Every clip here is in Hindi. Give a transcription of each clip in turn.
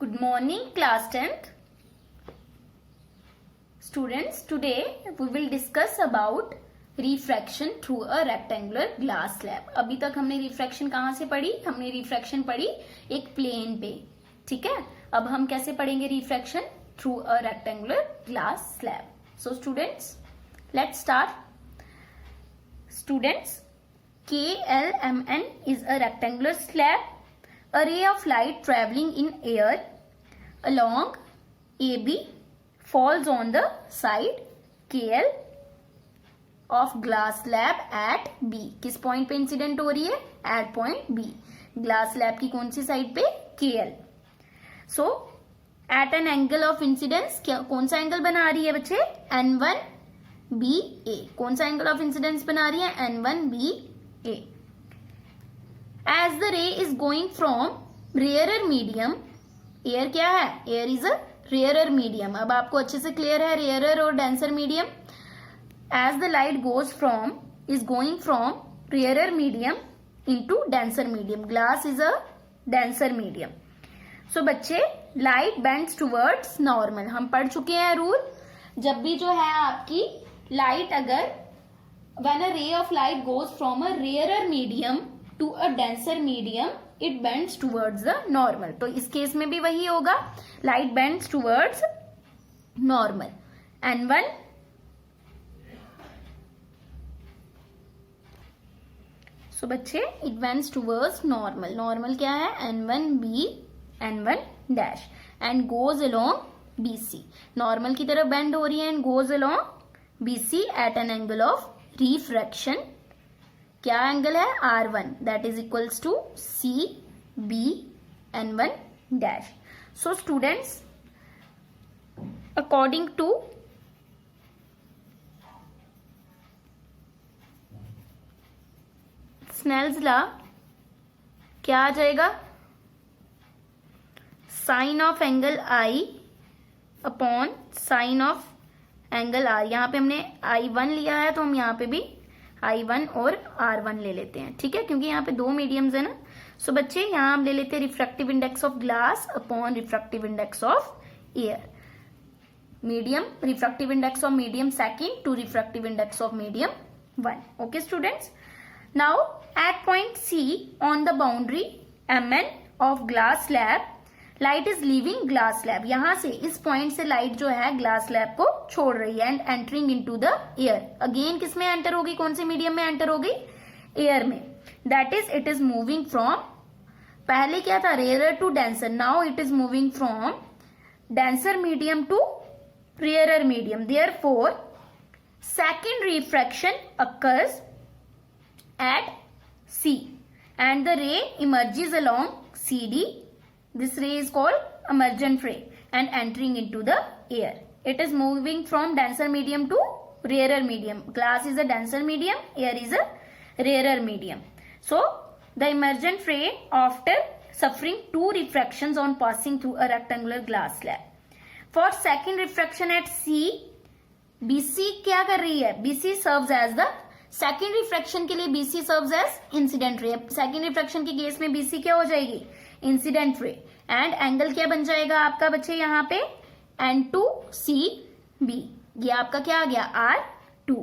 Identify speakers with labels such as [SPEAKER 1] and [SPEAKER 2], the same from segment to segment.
[SPEAKER 1] Good morning, class 10th. Students, today we will discuss about refraction through a rectangular glass slab. अभी तक हमने रिफ्रैक्शन कहाँ से पढ़ी? हमने रिफ्रैक्शन पढ़ी एक प्लेन पे, ठीक है. अब हम कैसे पढ़ेंगे refraction through a rectangular glass slab. So students, let's start. Students, KLMN is a rectangular slab. A ray of light traveling in air along AB falls on the side KL of glass slab at B. किस पॉइंट पे इंसिडेंट हो रही है? At point B. Glass slab की कौन सी साइड पे? KL. So at an angle of incidence, क्या कौन सा एंगल बना रही है बच्चे? N1BA. कौन सा एंगल ऑफ इंसिडेंस बना रही है? N1BA. As the ray is going from rarer medium, air क्या है? Air is a rarer medium. अब आपको अच्छे से क्लियर है rarer और denser medium. As the light is going from rarer medium into denser medium. Glass is a denser medium. So बच्चे, light bends towards normal. हम पढ़ चुके हैं रूल. जब भी जो है आपकी लाइट अगर when a ray of light goes from a rarer medium to a denser medium, it bends towards the normal. तो इस केस में भी वही होगा, light bends towards normal. N1 so बच्चे, it bends towards normal. Normal क्या है? N1B, N1 dash and goes along BC. Normal की तरफ bend हो रही है and goes along BC at an angle of refraction. क्या एंगल है? R1. That is equals to CB N1 dash. So students, according to Snell's law क्या आ जाएगा? Sine of angle I upon sine of angle R. यहाँ पे हमने I1 लिया है तो हम यहाँ पे भी I1 और R1 ले लेते हैं, ठीक है, क्योंकि यहाँ पे दो मीडियम्स है ना. सो बच्चे, यहाँ हम ले लेते हैं refractive index of glass upon refractive index of air. Medium, refractive index of medium second to refractive index of medium 1. Okay students, now at point C on the boundary MN of glass slab, light is leaving glass slab. यहां से इस पॉइंट से लाइट जो है ग्लास स्लैब को छोड़ रही है and entering into the air. Again किस में एंटर होगी? कौन से मीडियम में एंटर होगी? एयर में. That is it is moving from, पहले क्या था? Rare to denser. Now it is moving from denser medium to rare medium. Therefore second refraction occurs at C and the ray emerges along CD. This ray is called emergent ray and entering into the air. It is moving from denser medium to rarer medium. Glass is a denser medium, air is a rarer medium. So the emergent ray, after suffering two refractions on passing through a rectangular glass slab. For second refraction at C, BC क्या कर रही है? BC serves as the second refraction के लिए BC serves as incident ray. Second refraction के केस में BC क्या हो जाएगी? Incident ray. एंड एंगल क्या बन जाएगा आपका बच्चे यहाँ पे? N2CB. ये आपका क्या आ गया? R2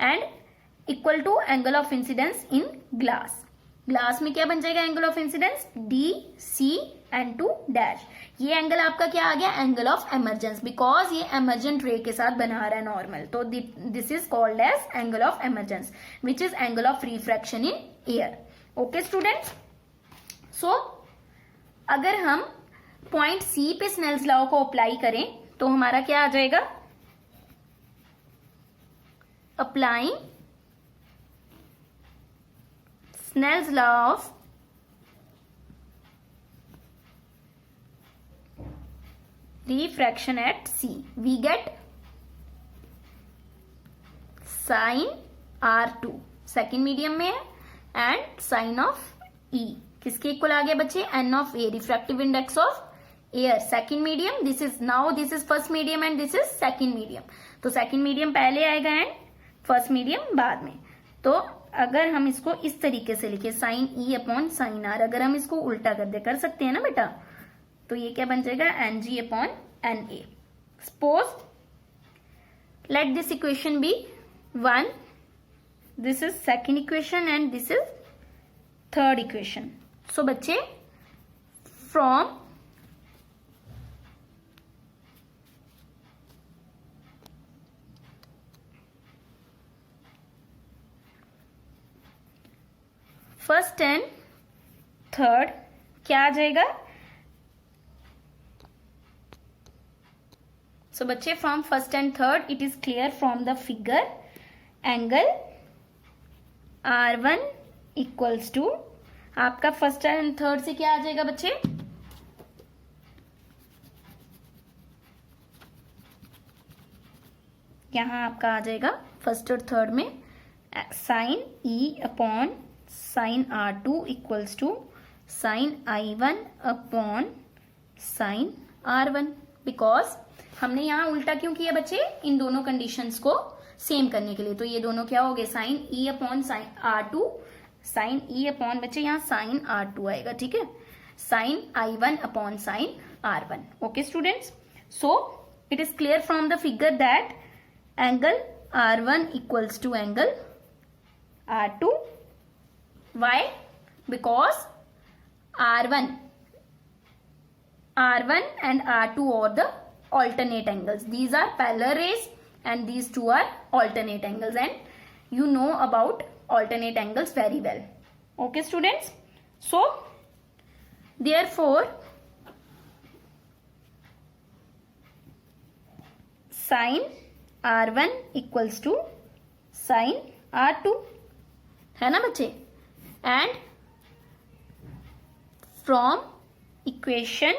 [SPEAKER 1] and equal to angle of incidence in glass. Glass में क्या बन जाएगा angle of incidence? DCN2 dash. ये एंगल आपका क्या आ गया? एंगल ऑफ एमरजेंस, बिकॉज ये एमरजेंट रे के साथ बना रहा है नॉर्मल. तो this is called as angle of emergence, which is angle of refraction in air. Okay students, so अगर हम पॉइंट C पे स्नेल्स लॉ को अप्लाई करें तो हमारा क्या आ जाएगा? Applying Snell's law of refraction at C, we get sine R2 second medium में है एंड साइन ऑफ E. किसके इक्वल आ गया बच्चे? N of A, refractive index of air second medium. This is first medium and this is second medium. तो सेकेंड मीडियम पहले आएगा एंड फर्स्ट मीडियम बाद में. तो अगर हम इसको इस तरीके से लिखे sine E upon sine R, अगर हम इसको उल्टा कर सकते हैं ना बेटा, तो ये क्या बन जाएगा NG upon NA। Suppose let this equation be 1, this is second equation and this is third equation. So बच्चे फ्रॉम फर्स्ट एंड थर्ड क्या आ जाएगा? सो बच्चे from first and third it is clear from the figure angle R1 equals to, आपका फर्स्ट एंड थर्ड से क्या आ जाएगा बच्चे? यहां आपका आ जाएगा फर्स्ट और थर्ड में sine E upon sine R2 equals to sine I1 upon sine R1। Because हमने यहाँ उल्टा क्यों किया बच्चे? इन दोनों कंडीशंस को सेम करने के लिए। तो ये दोनों क्या हो गए? Sine E upon sine R2, sine E upon बच्चे यहाँ साइन R2 आएगा, ठीक है, sine I1 upon sine R1। Okay students, so it is clear from the figure that angle R1 equals to angle R2। Why? Because R1 and R2 are the alternate angles. These are parallel rays and these two are alternate angles, and you know about alternate angles very well. Okay students? So therefore sin R1 equals to sin R2, है ना बच्चे? And from equation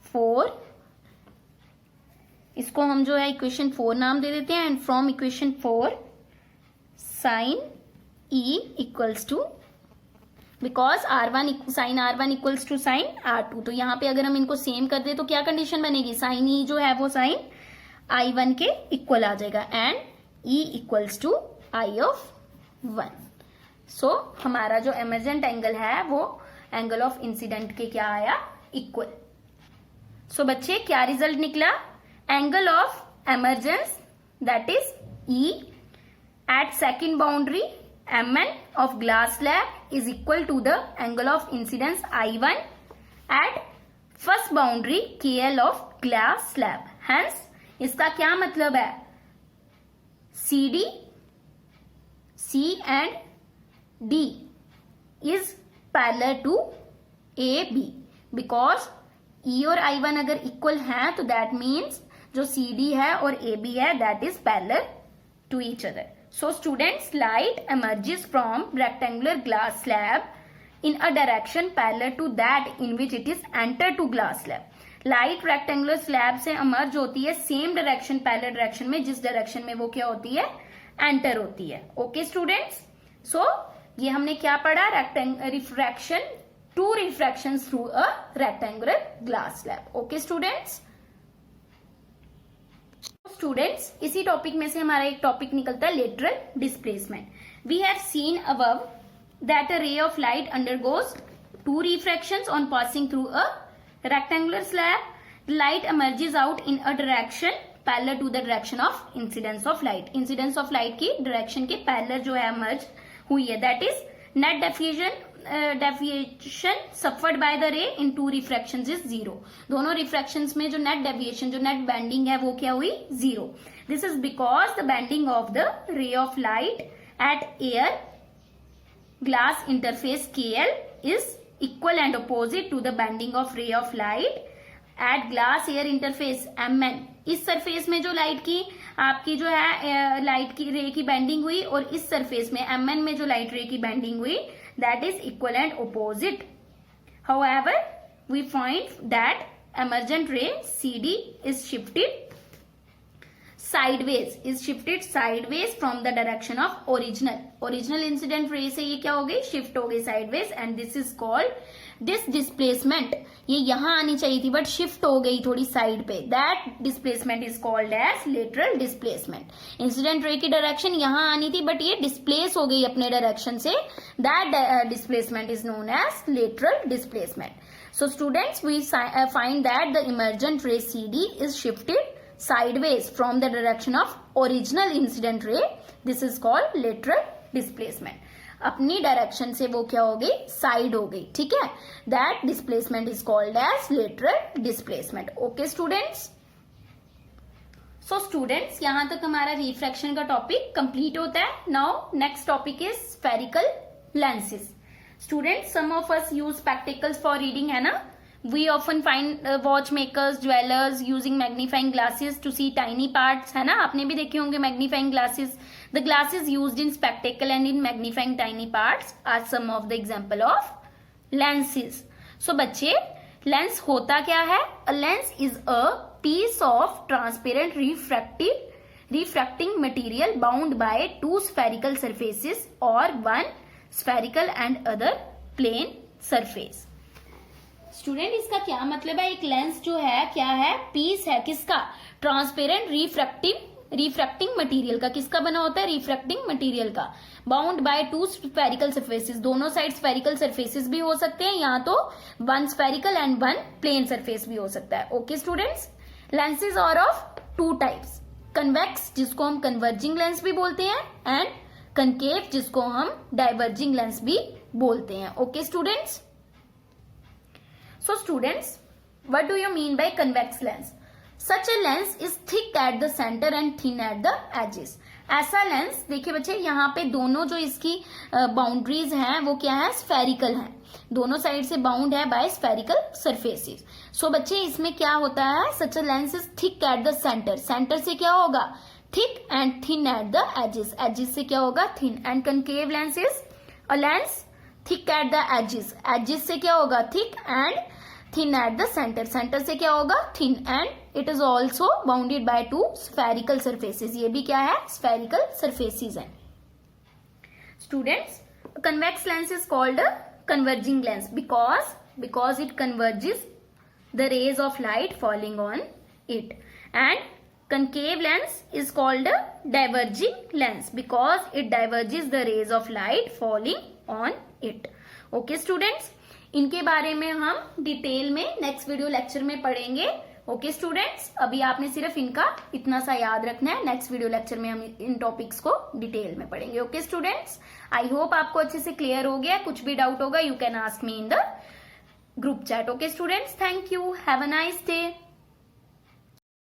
[SPEAKER 1] 4, इसको हम जो है इक्वेशन 4 नाम दे देते हैं, and from equation 4 sine E equals to, because sine R1 equals to sine R2, तो यहाँ पे अगर हम इनको सेम कर दे तो क्या कंडीशन बनेगी? साइन E जो है वो साइन I1 के इक्वल आ जाएगा, and E equals to I of 1। So हमारा जो एमर्जेंट एंगल है वो एंगल ऑफ इंसिडेंट के क्या आया? इक्वल। सो बच्चे क्या रिजल्ट निकला? Angle of emergence that is E at second boundary Mn of glass slab is equal to the angle of incidence I1 at first boundary KL of glass slab. Hence इसका क्या मतलब है? CD, C and D is parallel to AB, because E और I1 अगर इक्वल हैं तो दैट मीन्स जो CD है और AB है that is parallel to each other. So students, light emerges from rectangular glass slab in a direction parallel to that in which it is entered to glass slab. Light rectangular slab से emerge होती है same direction, parallel direction में, जिस direction में वो क्या होती है? enter होती है. Okay students? So ये हमने क्या पढ़ा? refraction, two refractions through a rectangular glass slab. Okay students? Students, इसी टॉपिक में से हमारा एक टॉपिक निकलता है lateral displacement. We have seen above that a ray of light undergoes two refractions on passing through a rectangular slab. Light emerges out in a direction parallel to the direction of incidence of light. Incidence of light की डायरेक्शन के पैरेलल जो है emerge हुई है, that is net deviation suffered by the ray in to रिफ्रैक्शंस is 0. दोनों रिफ्रैक्शंस में जो नेट डेविएशन, जो नेट बेंडिंग है वो क्या हुई? 0. This is because the bending of the ray of light at air glass interface KL is equal and opposite to the bending of ray of light at glass air interface MN. इस सरफेस में जो लाइट की आपकी जो है लाइट की रे की बेंडिंग हुई और इस सरफेस में MN में जो लाइट रे की बेंडिंग हुई, that is equal and opposite. However, we find that emergent ray CD is shifted sideways from the direction of original incident ray से ये क्या हो गई? शिफ्ट हो गई sideways, and this is called this displacement, ये यहां आनी चाहिए थी बट शिफ्ट हो गई थोड़ी साइड पे, that displacement is called as lateral displacement. Incident ray की डायरेक्शन यहां आनी थी बट ये डिस्प्लेस हो गई अपने डायरेक्शन से, that displacement is known as lateral displacement. So students, we find that the emergent ray CD is shifted sideways from the direction of original incident ray. This is called lateral displacement. अपनी डायरेक्शन से वो क्या हो गई, साइड हो गई, ठीक है। That displacement is called as lateral displacement. Okay students? So students, यहां तक हमारा रिफ्रैक्शन का टॉपिक कंप्लीट होता है। Now next topic is spherical lenses. Students, some of us use spectacles for reading, है ना। We often find watchmakers, jewelers using magnifying glasses to see tiny parts, है ना। आपने भी देखे होंगे magnifying glasses. The glasses used in spectacle and in magnifying tiny parts are some of the example of lenses. So बच्चे, lens होता क्या है? A lens is a piece of transparent refracting material bound by two spherical surfaces or one spherical and other plane surface. Student, इसका क्या मतलब है? एक लेंस जो है क्या है? पीस है किसका? ट्रांसपेरेंट रिफ्रैक्टिंग मटेरियल का। किसका बना होता है? रिफ्रैक्टिंग मटेरियल का। Bound by two spherical surfaces, दोनों साइड स्फेरिकल सरफेसेस भी हो सकते हैं, या तो one spherical and one plane surface भी हो सकता है। Okay students, lenses are of two types, convex जिसको हम कन्वर्जिंग लेंस भी बोलते हैं, एंड कंकेव जिसको हम डाइवर्जिंग लेंस भी बोलते हैं। Okay students, so students, what do you mean by convex lens? Such a lens is thick at the centre and thin at the edges. ऐसा लेंस, देखिए बच्चे, यहाँ पे दोनों जो इसकी बाउंड्रीज हैं वो क्या है? स्फेरिकल हैं, दोनों साइड से बाउंड है बाय स्फेरिकल सरफेसेस। सो बच्चे, इसमें क्या होता है? Such a lens is thick at the centre, centre से क्या होगा? Thick and thin at the edges, edges से क्या होगा? Thin. And concave lens is a lens thick at the edges, edges से क्या होगा? Thick and thin at the centre, centre से क्या होगा? Thin. And it is also bounded by two spherical surfaces, ये भी क्या है? स्फेरिकल सरफेसेस है। Students, convex lens is called a converging lens because it converges the rays of light falling on it, and concave lens is called a diverging lens because it diverges the rays of light falling on it. Okay students, इनके बारे में हम डिटेल में नेक्स्ट वीडियो लेक्चर में पढ़ेंगे। ओके स्टूडेंट्स, अभी आपने सिर्फ इनका इतना सा याद रखना है, नेक्स्ट वीडियो लेक्चर में हम इन टॉपिक्स को डिटेल में पढ़ेंगे। ओके स्टूडेंट्स, आई होप आपको अच्छे से क्लियर हो गया। कुछ भी डाउट होगा you can ask me in the group chat. Okay students, thank you, have a nice day.